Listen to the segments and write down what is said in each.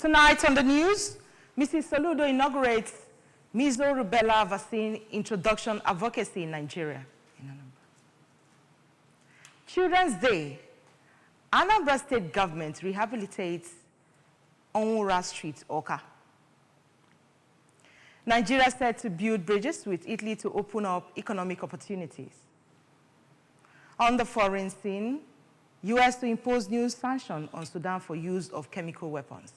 Tonight on the news, Mrs. Soludo inaugurates measles rubella vaccine introduction advocacy in Nigeria. Children's Day. Anambra State government rehabilitates Anambra Street, Awka. Nigeria set to build bridges with Italy to open up economic opportunities. On the foreign scene, U.S. to impose new sanctions on Sudan for use of chemical weapons.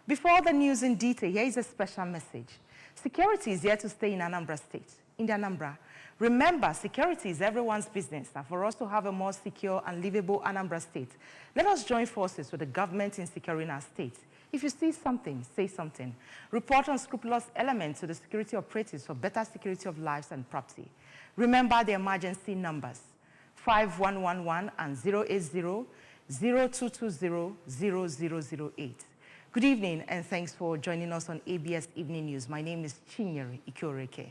Before the news in detail, here is a special message. Security is here to stay in Anambra State. In the Anambra, remember, security is everyone's business, and for us to have a more secure and livable Anambra State, let us join forces with the government in securing our state. If you see something, say something. Report unscrupulous elements to the security operatives for better security of lives and property. Remember the emergency numbers, 5111 and 080-0220-0008. Good evening, and thanks for joining us on ABS Evening News. My name is Chinyere Ikoreke.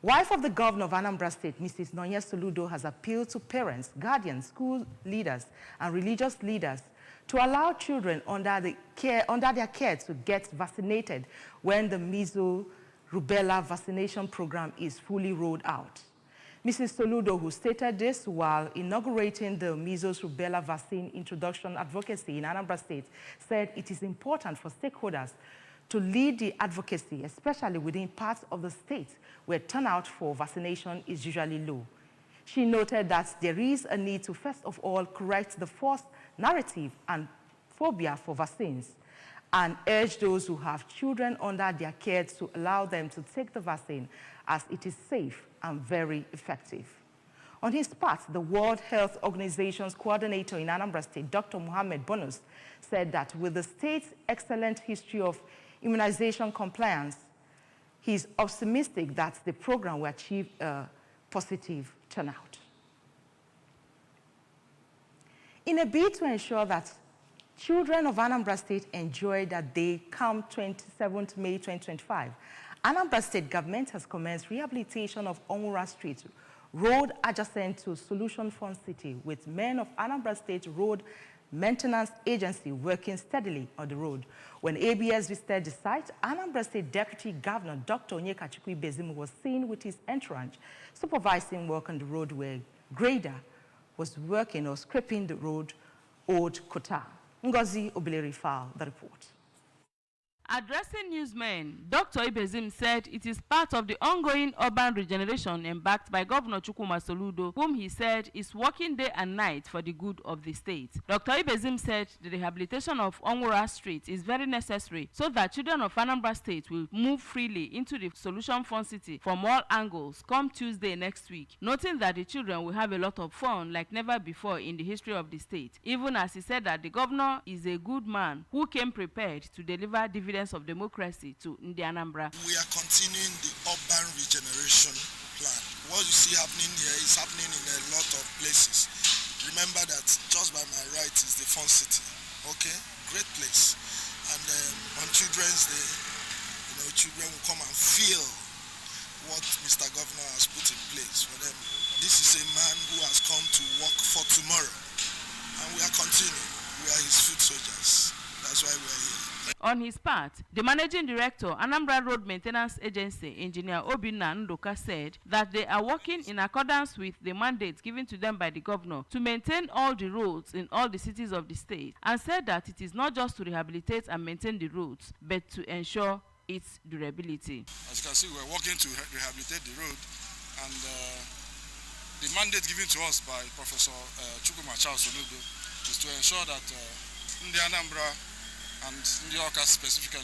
Wife of the governor of Anambra State, Mrs. Nonya Soludo, has appealed to parents, guardians, school leaders, and religious leaders to allow children under their care to get vaccinated when the measles rubella vaccination program is fully rolled out. Mrs. Soludo, who stated this while inaugurating the measles rubella vaccine introduction advocacy in Anambra State, said it is important for stakeholders to lead the advocacy, especially within parts of the state where turnout for vaccination is usually low. She noted that there is a need to, first of all, correct the false narrative and phobia for vaccines, and urge those who have children under their care to allow them to take the vaccine, as it is safe and very effective. On his part, the World Health Organization's coordinator in Anambra State, Dr. Mohammed Bonus, said that with the state's excellent history of immunization compliance, he is optimistic that the program will achieve a positive turnout. In a bid to ensure that children of Anambra State enjoy that day come 27th May 2025, Anambra State government has commenced rehabilitation of Anambra Street, road adjacent to Solution Fund City, with men of Anambra State Road Maintenance Agency working steadily on the road. When ABS visited the site, Anambra State Deputy Governor Dr. Onyekachukwu Bezim was seen with his entourage supervising work on the road where grader was working or scraping the road Old Kota. Ngozi Obileri filed the report. Addressing newsmen, Dr. Ibezim said it is part of the ongoing urban regeneration embarked by Governor Chukwuma Soludo, whom he said is working day and night for the good of the state. Dr. Ibezim said the rehabilitation of Anambra Street is very necessary so that children of Anambra State will move freely into the Solution Fund City from all angles come Tuesday next week, noting that the children will have a lot of fun like never before in the history of the state, even as he said that the governor is a good man who came prepared to deliver dividends of democracy to Anambra. We are continuing the urban regeneration plan. What you see happening here is happening in a lot of places. Remember that just by my right is the Fun City. Okay, great place. And on Children's Day, children will come and feel what Mr. Governor has put in place for them. This is a man who has come to work for tomorrow, and we are continuing. We are his foot soldiers. That's why we are here. On his part, the managing director, Anambra Road Maintenance Agency, Engineer Obinna Ndoka, said that they are working in accordance with the mandate given to them by the governor to maintain all the roads in all the cities of the state, and said that it is not just to rehabilitate and maintain the roads, but to ensure its durability. As you can see, we're working to rehabilitate the road, and the mandate given to us by Professor Chukwuma Soludo is to ensure that in the Anambra and New Yorkers specifically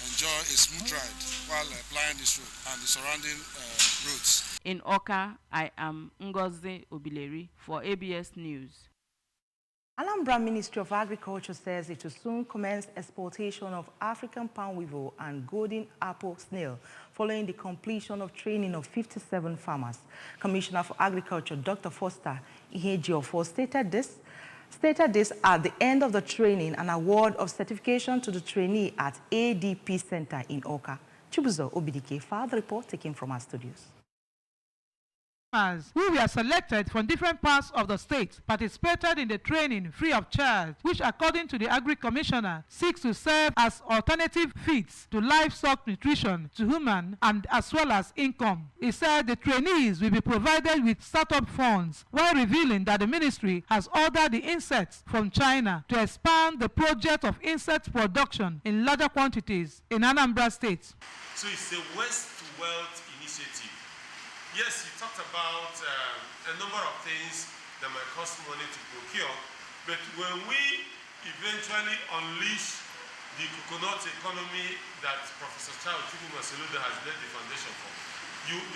enjoy a smooth ride while applying this road and the surrounding roads. In Awka, I am Ngozi Obileri for ABS News. Anambra Ministry of Agriculture says it will soon commence exportation of African palm weevil and golden apple snail following the completion of training of 57 farmers. Commissioner for Agriculture, Dr. Foster Ihejiofor, stated this at the end of the training, an award of certification to the trainee at ADP Center in Awka. Chibuzo Obidike filed the report taken from our studios. who were selected from different parts of the state participated in the training free of charge, which according to the Agri Commissioner seeks to serve as alternative feeds to livestock nutrition to human and as well as income. He said the trainees will be provided with startup funds, while revealing that the ministry has ordered the insects from China to expand the project of insect production in larger quantities in Anambra State. So it's a waste to wealth initiative. Yes, you talked about a number of things that might cost money to procure, but when we eventually unleash the coconut economy that Professor Charles Chukwuma has laid the foundation for,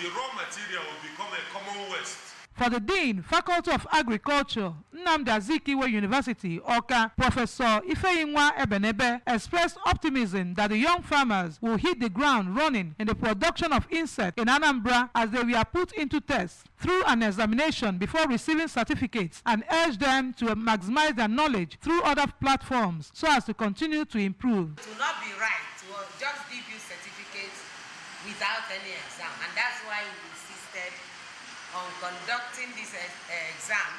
the raw material will become a common waste. For the Dean, Faculty of Agriculture, Nnamdi Azikiwe University, Awka, Professor Ifeyinwa Ebenebe expressed optimism that the young farmers will hit the ground running in the production of insects in Anambra as they were put into tests through an examination before receiving certificates, and urged them to maximize their knowledge through other platforms so as to continue to improve. It will not be right to just give you certificates without any exam, and that's why we insisted on conducting this exam.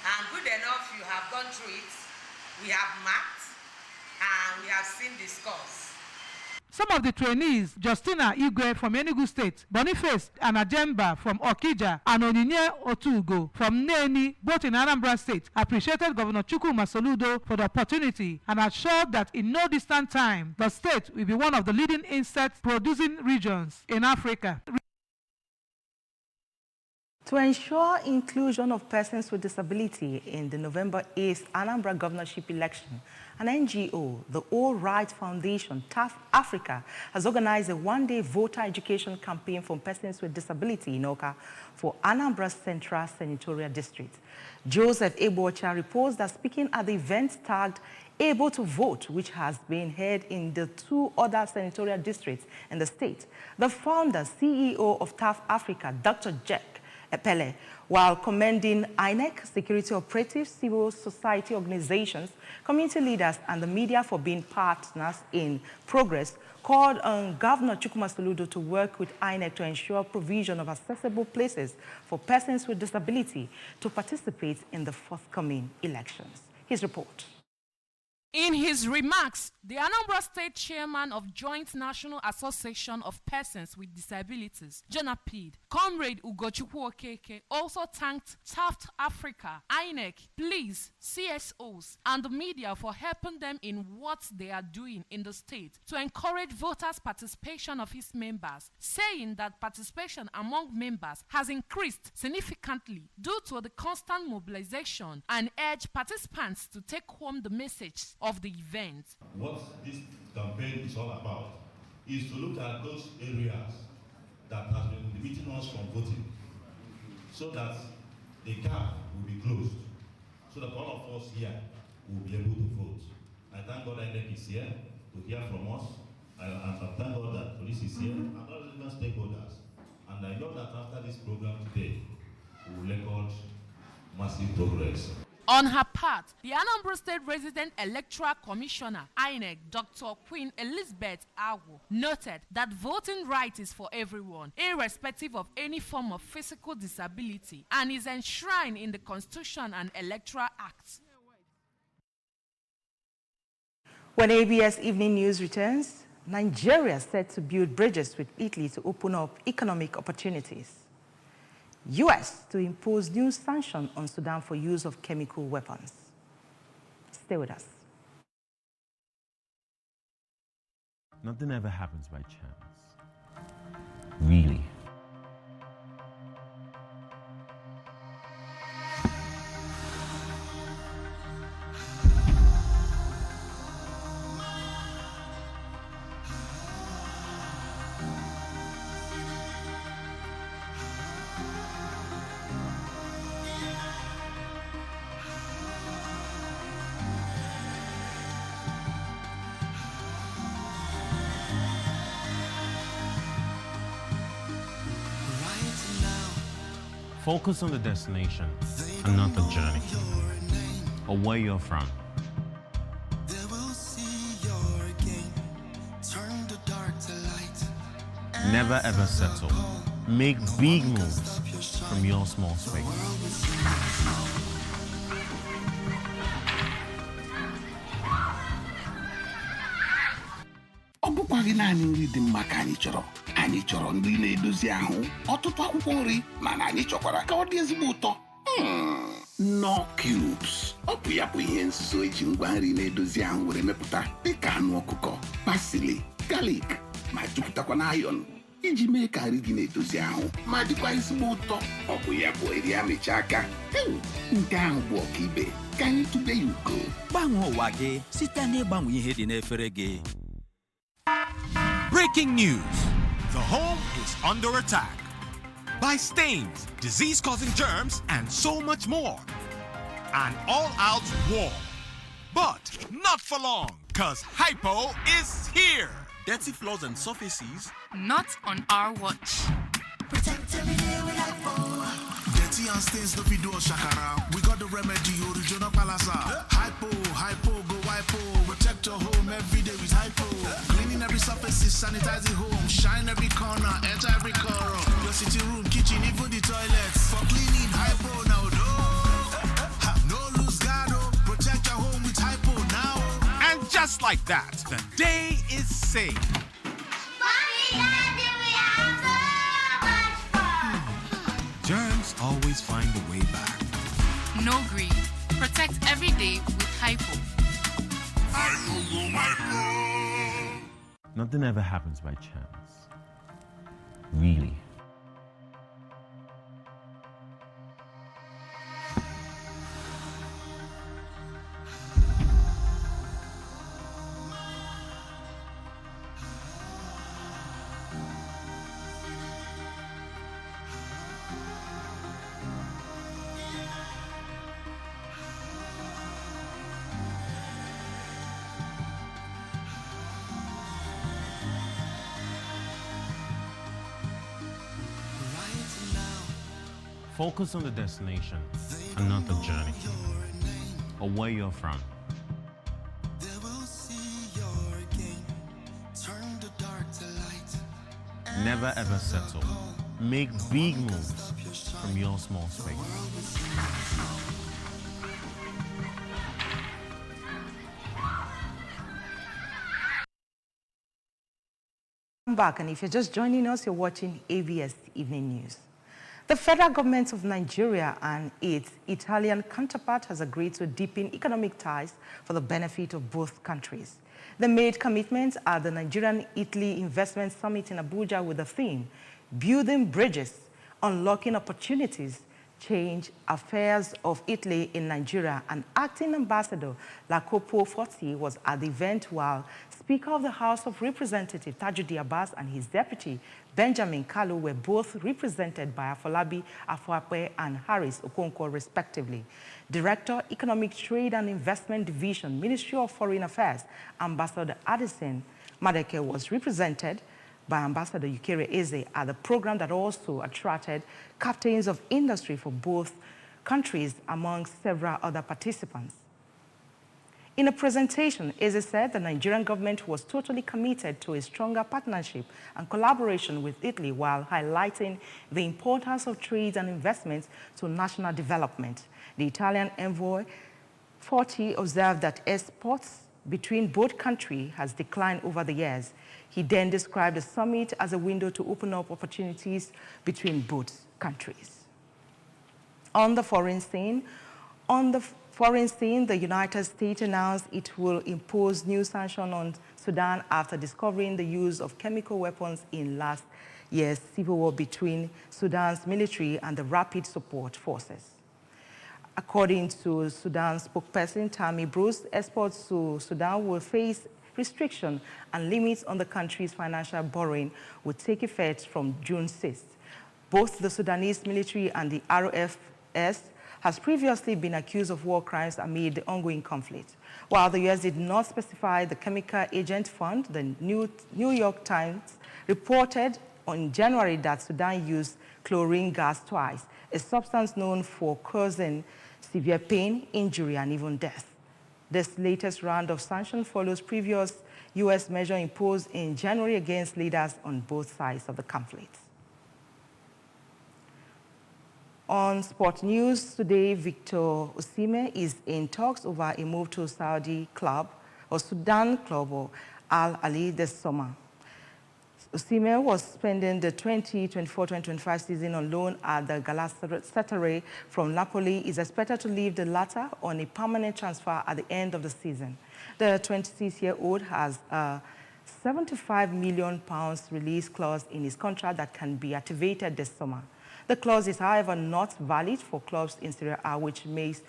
And good enough, you have gone through it, we have marked, and we have seen the scores. Some of the trainees, Justina Igwe from Enugu State, Boniface Anajemba from Okija, and Onyinye Otugo from Neni, both in Anambra State, appreciated Governor Chukwuma Soludo for the opportunity and assured that in no distant time, the state will be one of the leading insect-producing regions in Africa. To ensure inclusion of persons with disability in the November 8th Anambra governorship election, an NGO, the All Rights Foundation, TAF Africa, has organized a one-day voter education campaign for persons with disability in Oka for Anambra Central Senatorial District. Joseph Ebocha reports that speaking at the event tagged Able to Vote, which has been held in the two other senatorial districts in the state, the founder, CEO of TAF Africa, Dr. Jack Epele, while commending INEC, security operatives, civil society organizations, community leaders, and the media for being partners in progress, called on Governor Chukwuma Soludo to work with INEC to ensure provision of accessible places for persons with disability to participate in the forthcoming elections. His report. In his remarks, the Anambra State Chairman of Joint National Association of Persons with Disabilities, JNAPID, Comrade Ugochukwu Okeke, also thanked TAF Africa, INEC, police, CSOs, and the media for helping them in what they are doing in the state to encourage voters' participation of its members, saying that participation among members has increased significantly due to the constant mobilization, and urged participants to take home the message of the event. What this campaign is all about is to look at those areas that has been limiting us from voting, so that the gap will be closed, so that all of us here will be able to vote. I thank God INEC is here to hear from us. I thank God that police is here, and all the stakeholders. And I know that after this program today, we will record massive progress. On her part, the Anambra State Resident Electoral Commissioner, INEC, Dr. Queen Elizabeth Awo, noted that voting right is for everyone, irrespective of any form of physical disability, and is enshrined in the Constitution and Electoral Acts. When ABS Evening News returns, Nigeria is set to build bridges with Italy to open up economic opportunities. U.S. to impose new sanctions on Sudan for use of chemical weapons. Stay with us. Nothing ever happens by chance. Really. Focus on the destination and not the journey, or where you're from. Never ever settle. Make big moves from your small space. Ọ bụkwaghị naanị nri dị mma ka anyị chọrọ. Anyị chọrọ nri na-edozi ahụ, ọtụtụ akwụkwọ nri, mana anyị chọkwara ka ọ dị ezigbo ụtọ. Knorr Cubes. Ọ bụ ya bụ ihe nso eji ngwa nri na-edozi ahụ were mepụta, dịka anụ ọkụkọ, pasili, galik, ma jupụtakwa na iron iji mee ka nri gị na-edozi ahụ ma dịkwa ezigbo ụtọ. Ọ bụ ya bụ eri amịcha aka. Nke ahụ bụ ọkaibe ka anyị tụbe ya ugo. Gbanwee ụwa gị site n'ịgbanwe ihe dị n'efere gị. Breaking news. The home is under attack by stains, disease-causing germs, and so much more. An all-out war. But not for long, because Hypo is here. Dirty floors and surfaces. Not on our watch. Protect every day with Hypo. Dirty and stains no video shakara. We got the remedy, original palasa. Hypo, go Hypo. Protect your home every day with Hypo. Cleaning every surface, sanitizing home. Shine every corner, enter every corner. Your sitting room, kitchen, even the toilets. For cleaning, Hypo now. No lose guard. Protect your home with Hypo now. And just like that, the day is saved. Germs always find a way back. No green. Protect every day with Hypo. Nothing ever happens by chance. Really. Focus on the destination and not the journey, or where you're from. Never ever settle. Make big moves from your small space. Welcome back, and if you're just joining us, you're watching ABS Evening News. The federal government of Nigeria and its Italian counterpart has agreed to deepen economic ties for the benefit of both countries. They made commitments at the Nigerian-Italy Investment Summit in Abuja with the theme, Building Bridges, Unlocking Opportunities, Change Affairs of Italy in Nigeria. And acting ambassador Lacopo Forti was at the event, while Speaker of the House of Representatives Tajudi Abbas and his deputy Benjamin Kalu were both represented by Afolabi Afuape and Harris Okonkwo, respectively. Director, Economic Trade and Investment Division, Ministry of Foreign Affairs, Ambassador Addison Madeke was represented by Ambassador Yukere Eze at the program that also attracted captains of industry for both countries, among several other participants. In a presentation, Eze said the Nigerian government was totally committed to a stronger partnership and collaboration with Italy, while highlighting the importance of trade and investments to national development. The Italian envoy Forti observed that exports between both countries has declined over the years. He then described the summit as a window to open up opportunities between both countries. On the foreign scene, the United States announced it will impose new sanctions on Sudan after discovering the use of chemical weapons in last year's civil war between Sudan's military and the Rapid Support Forces. According to Sudan's spokesperson, Tammy Bruce, exports to Sudan will face restriction and limits on the country's financial borrowing will take effect from June 6th. Both the Sudanese military and the RFS has previously been accused of war crimes amid the ongoing conflict. While the U.S. did not specify the chemical agent fund, the New York Times reported in January that Sudan used chlorine gas twice, a substance known for causing severe pain, injury, and even death. This latest round of sanctions follows previous U.S. measures imposed in January against leaders on both sides of the conflict. On sport news today, Victor Osimhen is in talks over a move to Saudi club or Sudan club or Al Ahly this summer. Osimhen was spending the 2024-2025 season on loan at the Galatasaray from Napoli. Is expected to leave the latter on a permanent transfer at the end of the season. The 26-year-old has a £75 million release clause in his contract that can be activated this summer. The clause is, however, not valid for clubs in Serie A, which makes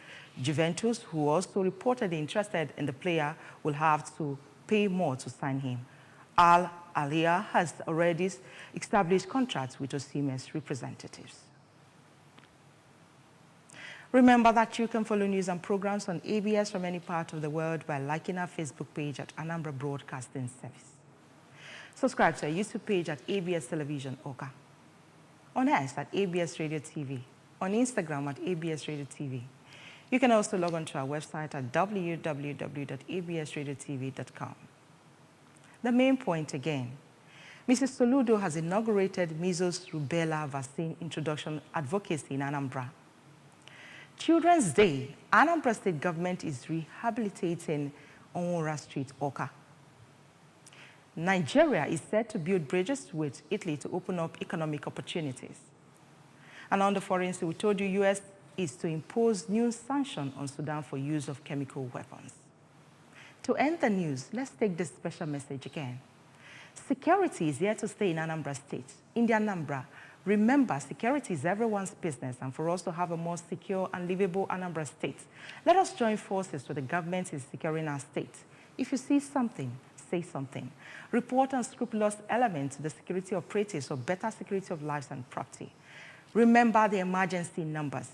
Juventus, who also reportedly interested in the player, will have to pay more to sign him. Al Ahly has already established contracts with Osimhen's representatives. Remember that you can follow news and programs on ABS from any part of the world by liking our Facebook page at Anambra Broadcasting Service. Subscribe to our YouTube page at ABS Television Oka. On X at ABS Radio TV, on Instagram at ABS Radio TV. You can also log on to our website at www.absradiotv.com. The main point again, Mrs. Soludo has inaugurated measles rubella vaccine introduction advocacy in Anambra. Children's Day, Anambra State government is rehabilitating Onwura Street, Oka. Nigeria is set to build bridges with Italy to open up economic opportunities. And on the foreign side, we told you U.S. is to impose new sanction on Sudan for use of chemical weapons. To end the news, let's take this special message again. Security is here to stay in Anambra State. In the Anambra, remember, security is everyone's business, and for us to have a more secure and livable Anambra State, let us join forces with the government in securing our state. If you see something, say something. Report unscrupulous elements to the security operatives for better security of lives and property. Remember the emergency numbers,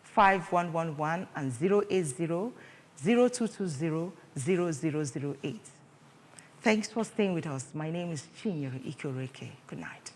5111 and 080-0220-0008. Thanks for staying with us. My name is Chinyere Ikoreke. Good night.